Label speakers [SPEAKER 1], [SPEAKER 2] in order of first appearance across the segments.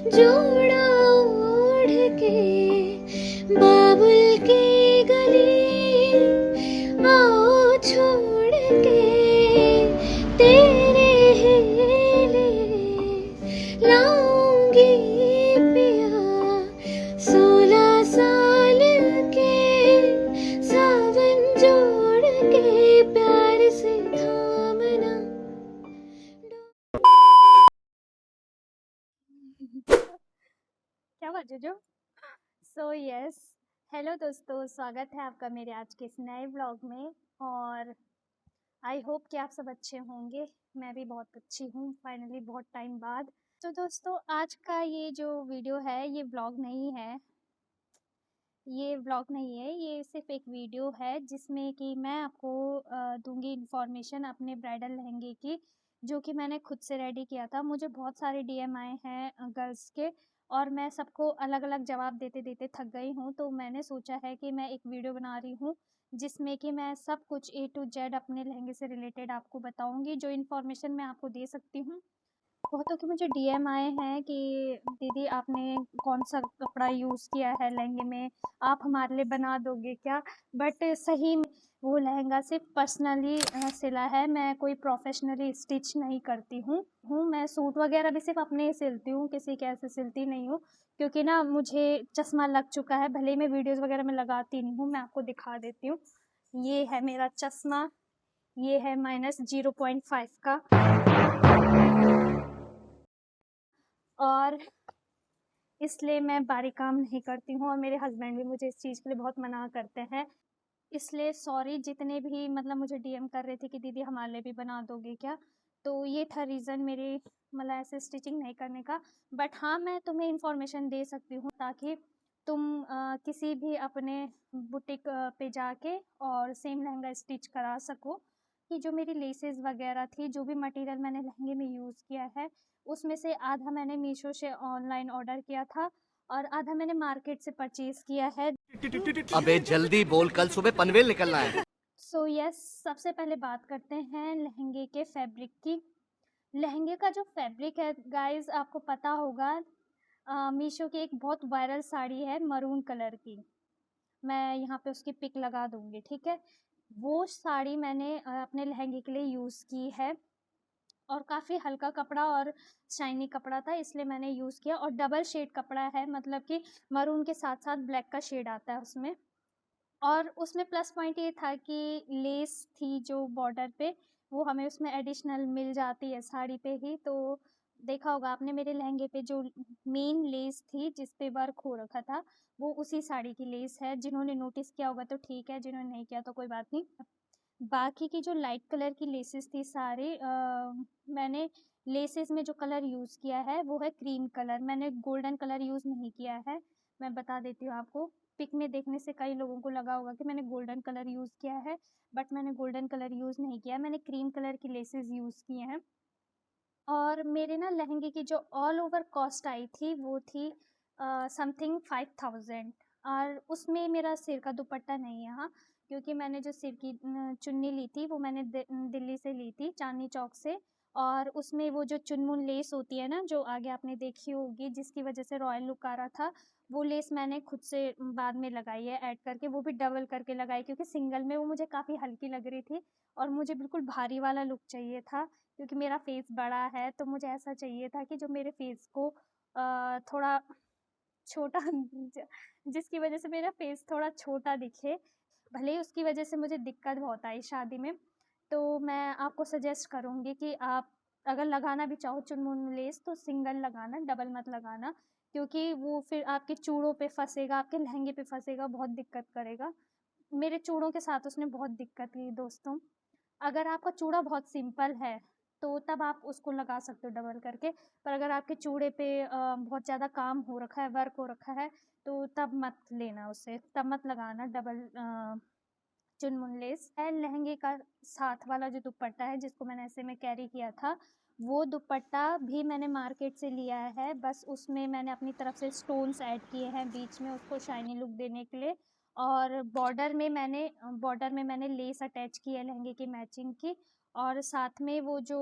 [SPEAKER 1] जोड़ा ओढ़ के बाबुल की गली, आओ छोड़ के तेरे हेले लाऊंगी पिया, 16 साल के सावन जोड़ के प्यार से थामना।
[SPEAKER 2] क्या बात है जो सो यस हेलो दोस्तों, स्वागत है आपका मेरे आज के इस नए व्लॉग में। और आई होप कि आप सब अच्छे होंगे। मैं भी बहुत अच्छी हूँ, फाइनली बहुत टाइम बाद। तो दोस्तों, आज का ये जो वीडियो है ये व्लॉग नहीं है, ये सिर्फ एक वीडियो है जिसमें कि मैं आपको दूंगी इन्फॉर्मेशन अपने ब्राइडल लहंगे की, जो कि मैंने खुद से रेडी किया था। मुझे बहुत सारे डीएम आए हैं गर्ल्स के, और मैं सबको अलग अलग जवाब देते देते थक गई हूँ। तो मैंने सोचा है कि मैं एक वीडियो बना रही हूँ जिसमें कि मैं सब कुछ A to Z अपने लहंगे से रिलेटेड आपको बताऊंगी, जो इन्फॉर्मेशन मैं आपको दे सकती हूँ। बहुतों के मुझे डीएम आए हैं कि दीदी आपने कौन सा कपड़ा यूज़ किया है लहंगे में, आप हमारे लिए बना दोगे क्या? बट सही में वो लहंगा सिर्फ पर्सनली सिला है, मैं कोई प्रोफेशनली स्टिच नहीं करती हूँ। मैं सूट वगैरह भी सिर्फ अपने ही सिलती हूँ, किसी के ऐसे सिलती नहीं हूँ, क्योंकि ना मुझे चश्मा लग चुका है। भले ही मैं वीडियोज़ वगैरह में लगाती नहीं हूँ, मैं आपको दिखा देती हूँ। ये है मेरा चश्मा, ये है -0.5 का। और इसलिए मैं बारीक काम नहीं करती हूँ, और मेरे हस्बैंड भी मुझे इस चीज़ के लिए बहुत मना करते हैं। इसलिए सॉरी जितने भी मतलब मुझे डीएम कर रहे थे कि दीदी हमारे लिए भी बना दोगे क्या? तो ये था रीज़न मेरी मतलब ऐसे स्टिचिंग नहीं करने का। बट हाँ, मैं तुम्हें इन्फॉर्मेशन दे सकती हूँ ताकि तुम किसी भी अपने बुटीक पे जाके और सेम लहंगा स्टिच करा सको। कि जो मेरी लेसेस वगैरह थी, जो भी मटेरियल मैंने लहंगे में यूज़ किया है, उसमें से आधा मैंने मीशो से ऑनलाइन ऑर्डर किया था और आधा मैंने मार्केट से परचेज़ किया है।
[SPEAKER 3] अबे जल्दी बोल, कल सुबह पनवेल निकलना है।
[SPEAKER 2] सो यस, सबसे पहले बात करते हैं लहंगे के फैब्रिक की। लहंगे का जो फैब्रिक है गाइस, आपको पता होगा, मीशो की एक बहुत वायरल साड़ी है मरून कलर की। मैं यहाँ पे उसकी पिक लगा दूंगी, ठीक है। वो साड़ी मैंने अपने लहंगे के लिए यूज़ की है, और काफ़ी हल्का कपड़ा और शाइनी कपड़ा था, इसलिए मैंने यूज़ किया। और डबल शेड कपड़ा है, मतलब कि मरून के साथ साथ ब्लैक का शेड आता है उसमें। और उसमें प्लस पॉइंट ये था कि लेस थी जो बॉर्डर पे, वो हमें उसमें एडिशनल मिल जाती है साड़ी पे ही। तो देखा होगा आपने मेरे लहंगे पे जो मेन लेस थी जिस पे वर्क हो रखा था, वो उसी साड़ी की लेस है। जिन्होंने नोटिस किया होगा तो ठीक है, जिन्होंने नहीं किया तो कोई बात नहीं। बाकी की जो लाइट कलर की लेसेस थी सारे, मैंने लेसेस में जो कलर यूज़ किया है वो है क्रीम कलर, मैंने गोल्डन कलर यूज़ नहीं किया है। मैं बता देती हूँ आपको, पिक में देखने से कई लोगों को लगा होगा कि मैंने गोल्डन कलर यूज़ किया है, बट मैंने गोल्डन कलर यूज़ नहीं किया, मैंने क्रीम कलर की लेसेस यूज़ किए हैं। और मेरे ना लहंगे की जो ऑल ओवर कॉस्ट आई थी वो थी समथिंग 5000। और उसमें मेरा सिर का दुपट्टा नहीं है, हाँ, क्योंकि मैंने जो सिर की चुन्नी ली थी वो मैंने दिल्ली से ली थी, चांदनी चौक से। और उसमें वो जो चुनमुन लेस होती है ना, जो आगे आपने देखी होगी, जिसकी वजह से रॉयल लुक आ रहा था, वो लेस मैंने खुद से बाद में लगाई है ऐड करके, वो भी डबल करके लगाई, क्योंकि सिंगल में वो मुझे काफ़ी हल्की लग रही थी और मुझे बिल्कुल भारी वाला लुक चाहिए था। क्योंकि मेरा फेस बड़ा है, तो मुझे ऐसा चाहिए था कि जो मेरे फेस को थोड़ा छोटा जिसकी वजह से मेरा फेस थोड़ा छोटा दिखे। भले ही उसकी वजह से मुझे दिक्कत बहुत आई शादी में। तो मैं आपको सजेस्ट करूँगी कि आप अगर लगाना भी चाहो चुनमुन लेस तो सिंगल लगाना, डबल मत लगाना, क्योंकि वो फिर आपके चूड़ों पे फंसेगा, आपके लहंगे पे फंसेगा, बहुत दिक्कत करेगा। मेरे चूड़ों के साथ उसने बहुत दिक्कत की दोस्तों। अगर आपका चूड़ा बहुत सिंपल है तो तब आप उसको लगा सकते हो डबल करके, पर अगर आपके चूड़े पे बहुत ज़्यादा काम हो रखा है, वर्क हो रखा है, तो तब मत लेना उसे, तब मत लगाना डबल चुनमुन लेस है। लहंगे का साथ वाला जो दुपट्टा है जिसको मैंने ऐसे में कैरी किया था, वो दुपट्टा भी मैंने मार्केट से लिया है, बस उसमें मैंने अपनी तरफ से स्टोन्स ऐड किए हैं बीच में उसको शाइनी लुक देने के लिए। और बॉर्डर में मैंने लेस अटैच की है लहंगे की मैचिंग की। और साथ में वो जो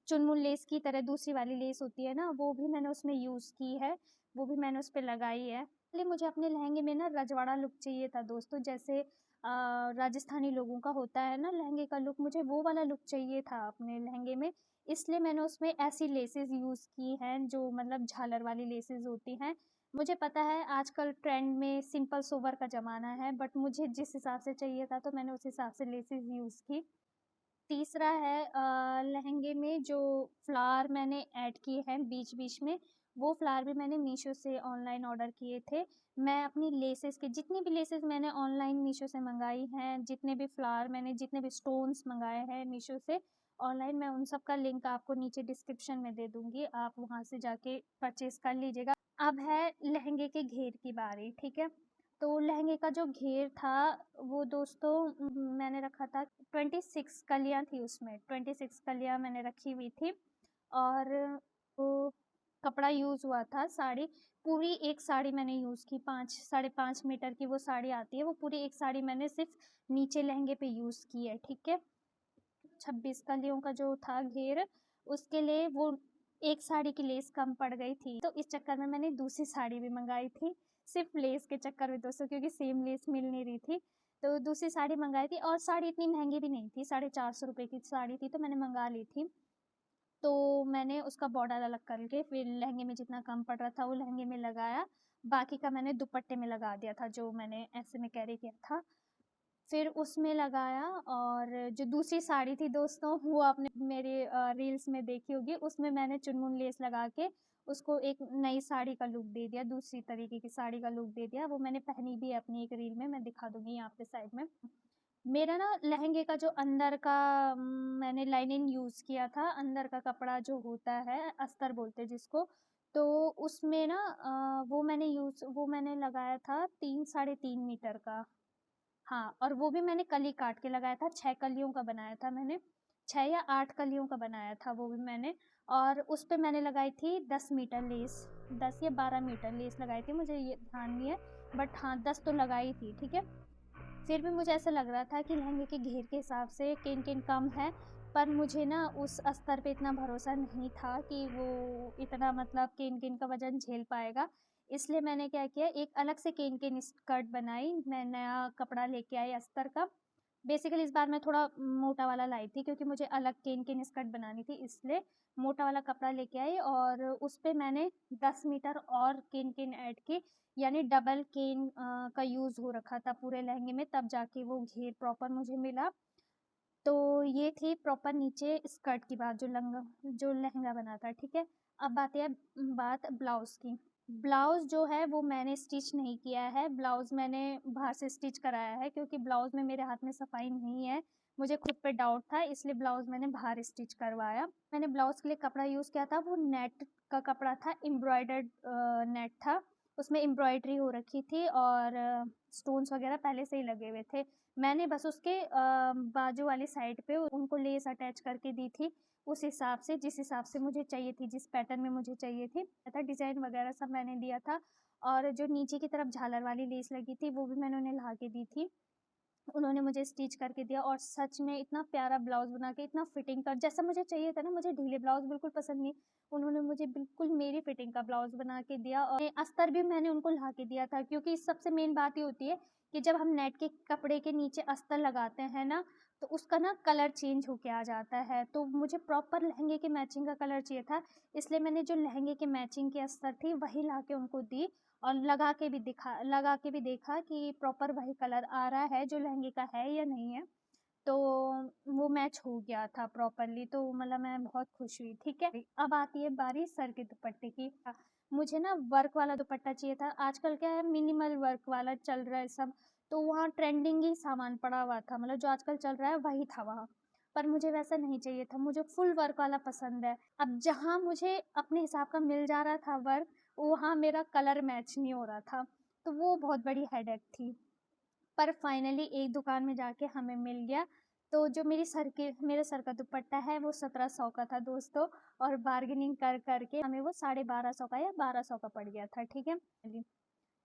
[SPEAKER 2] चुनमुन लेस की तरह दूसरी वाली लेस होती है ना, वो भी मैंने उसमें यूज़ की है, वो भी मैंने उस पे लगाई है। इसलिए मुझे अपने लहंगे में ना रजवाड़ा लुक चाहिए था दोस्तों, जैसे राजस्थानी लोगों का होता है ना लहंगे का लुक, मुझे वो वाला लुक चाहिए था अपने लहंगे में। इसलिए मैंने उसमें ऐसी लेसेस यूज़ की हैं जो मतलब झालर वाली लेसेस होती हैं। मुझे पता है आजकल ट्रेंड में सिंपल सोबर का ज़माना है, बट मुझे जिस हिसाब से चाहिए था तो मैंने उस हिसाब से लेसेस यूज़ की। तीसरा है लहंगे में जो फ्लावर मैंने ऐड किए हैं बीच-बीच में, वो फ्लावर भी मैंने मीशो से ऑनलाइन ऑर्डर किए थे। मैं अपनी लेसेस के जितनी भी लेसेस मैंने ऑनलाइन मीशो से मँगाई हैं, जितने भी फ्लावर मैंने जितने भी स्टोन्स मँगाए हैं मीशो से ऑनलाइन, मैं उन सब का लिंक आपको नीचे डिस्क्रिप्शन में दे दूँगी, आप वहाँ से जाके परचेज़ कर लीजिएगा। अब है लहंगे के घेर की बारी, ठीक है? तो लहंगे का जो घेर था वो दोस्तों मैंने रखा था 26 कलियाँ थी उसमें, 26 कलियाँ मैंने रखी हुई थी और वो कपड़ा यूज़ हुआ था साड़ी, पूरी एक साड़ी मैंने यूज़ की, 5 साढ़े 5 मीटर की वो साड़ी आती है, वो पूरी एक साड़ी मैंने सिर्फ़ नीचे लहंगे पे यूज़ की है, ठीक है? 26 कलियों का जो था घेर, उसके लिए वो एक साड़ी की लेस कम पड़ गई थी, तो इस चक्कर में मैंने दूसरी साड़ी भी मँगाई थी, सिर्फ़ लेस के चक्कर में दोस्तों, क्योंकि सेम लेस मिल नहीं रही थी। तो दूसरी साड़ी मँगाई थी और साड़ी इतनी महँगी भी नहीं थी, ₹450 की साड़ी थी, तो मैंने मँगा ली थी। तो मैंने उसका बॉर्डर अलग करके फिर लहंगे में जितना कम पड़ रहा था वो लहंगे में लगाया, बाकी का मैंने दुपट्टे में लगा दिया था, जो मैंने ऐसे में कैरी किया था। फिर उसमें लगाया और जो दूसरी साड़ी थी दोस्तों, वो आपने मेरे रील्स में देखी होगी, उसमें मैंने चुनमुन लेस लगा के उसको एक नई साड़ी का लुक दे दिया, दूसरी तरीके की साड़ी का लुक दे दिया। वो मैंने पहनी भी है अपनी एक रील में, मैं दिखा दूँगी यहाँ पे साइड में। मेरा ना लहंगे का जो अंदर का मैंने लाइनिंग यूज़ किया था, अंदर का कपड़ा जो होता है, अस्तर बोलते हैं जिसको, तो उसमें ना वो मैंने लगाया था 3 साढ़े 3 मीटर का। हाँ, और वो भी मैंने कली काट के लगाया था, 6 कलियों का बनाया था मैंने, 6 या 8 कलियों का बनाया था वो भी मैंने, और उस पे मैंने लगाई थी 10 मीटर लेस, 10 या 12 मीटर लेस लगाई थी, मुझे ये ध्यान नहीं है, बट हाँ 10 तो लगाई थी, ठीक है? फिर भी मुझे ऐसा लग रहा था कि लहंगे के घेर के हिसाब से केन-केन कम है, पर मुझे ना उस अस्तर पे इतना भरोसा नहीं था कि वो इतना मतलब केन-केन का वज़न झेल पाएगा। इसलिए मैंने क्या किया, एक अलग से केन-केन स्कर्ट बनाई, मैं नया कपड़ा लेके आई अस्तर का। बेसिकली इस बार मैं थोड़ा मोटा वाला लाई थी क्योंकि मुझे अलग केन-केन स्कर्ट बनानी थी, इसलिए मोटा वाला कपड़ा लेके आई और उस पे मैंने 10 मीटर और केन-केन ऐड की, यानी डबल केन का यूज़ हो रखा था पूरे लहंगे में, तब जाके वो घेर प्रॉपर मुझे मिला। तो ये थी प्रॉपर नीचे स्कर्ट की बात, जो लहंगा बना था, ठीक है? अब आती है बात ब्लाउज़ की। ब्लाउज़ जो है वो मैंने स्टिच नहीं किया है, ब्लाउज़ मैंने बाहर से स्टिच कराया है क्योंकि ब्लाउज़ में मेरे हाथ में सफाई नहीं है। मुझे खुद पे डाउट था, इसलिए ब्लाउज़ मैंने बाहर स्टिच करवाया। मैंने ब्लाउज़ के लिए कपड़ा यूज़ किया था, वो नेट का कपड़ा था, एम्ब्रॉयडर्ड नेट था। उसमें एम्ब्रॉयडरी हो रखी थी और स्टोन्स वगैरह पहले से ही लगे हुए थे। मैंने बस उसके बाजू वाली साइड पे उनको लेस अटैच करके दी थी, उस हिसाब से जिस हिसाब से मुझे चाहिए थी, जिस पैटर्न में मुझे चाहिए थी। डिज़ाइन वगैरह सब मैंने दिया था और जो नीचे की तरफ झालर वाली लेस लगी थी, वो भी मैंने उन्हें ला के दी थी। उन्होंने मुझे स्टिच करके दिया और सच में इतना प्यारा ब्लाउज़ बना के, इतना फिटिंग का जैसा मुझे चाहिए था ना, मुझे ढीले ब्लाउज़ बिल्कुल पसंद नहीं। उन्होंने मुझे बिल्कुल मेरी फिटिंग का ब्लाउज़ बना के दिया और अस्तर भी मैंने उनको ला के दिया था क्योंकि सबसे मेन बात ये होती है कि जब हम नेट के कपड़े के नीचे अस्तर लगाते हैं ना, तो उसका ना कलर चेंज होके आ जाता है। तो मुझे प्रॉपर लहंगे के मैचिंग का कलर चाहिए था, इसलिए मैंने जो लहंगे के मैचिंग की अस्तर थी, वही ला के उनको दी और लगा के भी देखा कि प्रॉपर वही कलर आ रहा है जो लहंगे का है या नहीं है। तो वो मैच हो गया था प्रॉपरली, तो मतलब मैं बहुत खुश हुई, ठीक है? अब आती है बारी सर के दुपट्टे की। मुझे ना वर्क वाला दुपट्टा चाहिए था, आजकल क्या है मिनिमल वर्क वाला चल रहा है सब, तो वहाँ ट्रेंडिंग ही सामान पड़ा हुआ था, मतलब जो आजकल चल रहा है वही था वहाँ। पर मुझे वैसा नहीं चाहिए था, मुझे फुल वर्क वाला पसंद है। अब जहाँ मुझे अपने हिसाब का मिल जा रहा था वर्क, वहाँ मेरा कलर मैच नहीं हो रहा था, तो वो बहुत बड़ी हेडेक थी। पर फाइनली एक दुकान में जाके हमें मिल गया, तो जो मेरे सर का दुपट्टा है वो 1700 का था दोस्तों और बार्गेनिंग कर के हमें वो 1250 का या 1200 का पड़ गया था, ठीक है?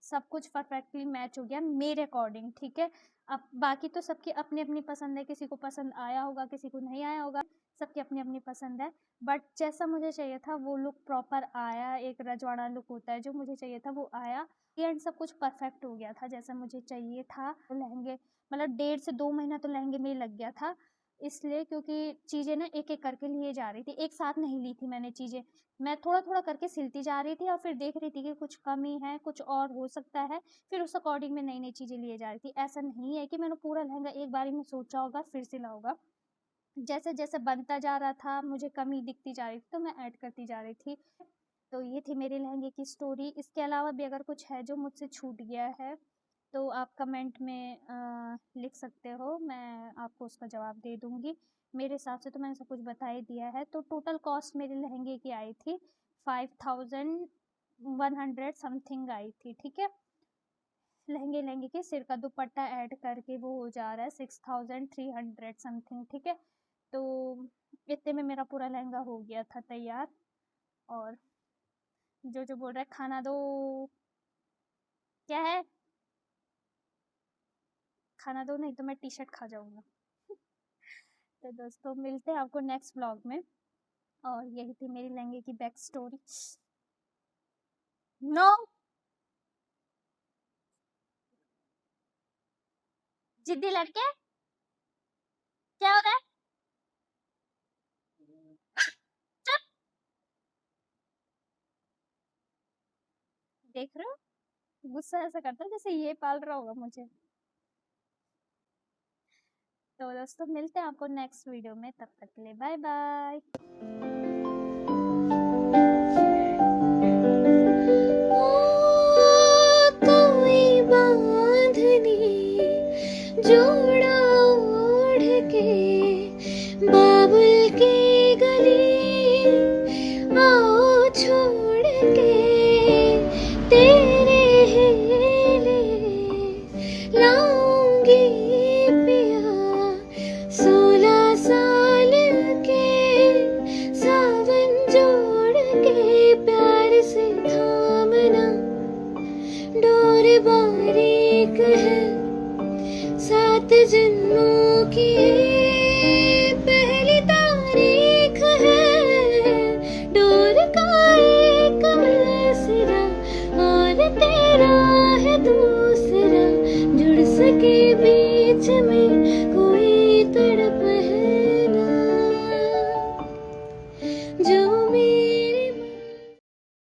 [SPEAKER 2] सब कुछ परफेक्टली मैच हो गया मेरे अकॉर्डिंग, ठीक है। अब बाकी तो सबकी अपनी अपनी पसंद है, किसी को पसंद आया होगा, किसी को नहीं आया होगा, सबकी अपनी अपनी पसंद है। बट जैसा मुझे चाहिए था वो लुक प्रॉपर आया, एक रजवाड़ा लुक होता है, जो मुझे चाहिए था वो आया एंड सब कुछ परफेक्ट हो गया था जैसा मुझे चाहिए था। तो लहंगे मतलब 1.5 से 2 महीना तो लहंगे में ही लग गया था, इसलिए क्योंकि चीज़ें ना एक एक करके लिए जा रही थी, एक साथ नहीं ली थी मैंने चीज़ें, मैं थोड़ा थोड़ा करके सिलती जा रही थी और फिर देख रही थी कि कुछ कमी है, कुछ और हो सकता है, फिर उस अकॉर्डिंग में नई नई चीज़ें लिए जा रही थी। ऐसा नहीं है कि मैंने पूरा लहंगा एक बारी में सोचा होगा फिर सिला होगा, जैसे जैसे बनता जा रहा था मुझे कमी दिखती जा रही थी तो मैं ऐड करती जा रही थी। तो ये थी मेरे लहंगे की स्टोरी। इसके अलावा भी अगर कुछ है जो मुझसे छूट गया है तो आप कमेंट में लिख सकते हो, मैं आपको उसका जवाब दे दूँगी। मेरे हिसाब से तो मैंने सब कुछ बता ही दिया है। तो टोटल कॉस्ट मेरे लहंगे की आई थी 5100 समथिंग आई थी, ठीक है। लहंगे के सिर का दुपट्टा ऐड करके वो हो जा रहा है 6300 समथिंग, ठीक है। तो इतने में मेरा पूरा लहंगा हो गया था तैयार। और जो बोल रहा है खाना दो, क्या है खाना दो, नहीं तो मैं टी शर्ट खा जाऊंगा। तो दोस्तों मिलते हैं आपको नेक्स्ट व्लॉग में। और यही थी मेरी लहंगे की बैक स्टोरी। नो जिद्दी लड़के, क्या हो रहा है? चुप। देख रहे हो गुस्सा ऐसा करता है जैसे ये पाल रहा होगा मुझे। तो दोस्तों मिलते हैं आपको नेक्स्ट वीडियो में, तब तक के लिए बाय बाय।
[SPEAKER 1] कोई बांधनी जोड़ा ओढ़ के बाबुल की गली आओ छोड़ के तेरे हेले लाऊंगी पिया 16 साल के सावन जोड़ के प्यार से थामना डोर बारीक है 7 जन्मों की पहली तारीख है डोर का एक सिरा और तेरा है दूसरा जुड़ सके बीच में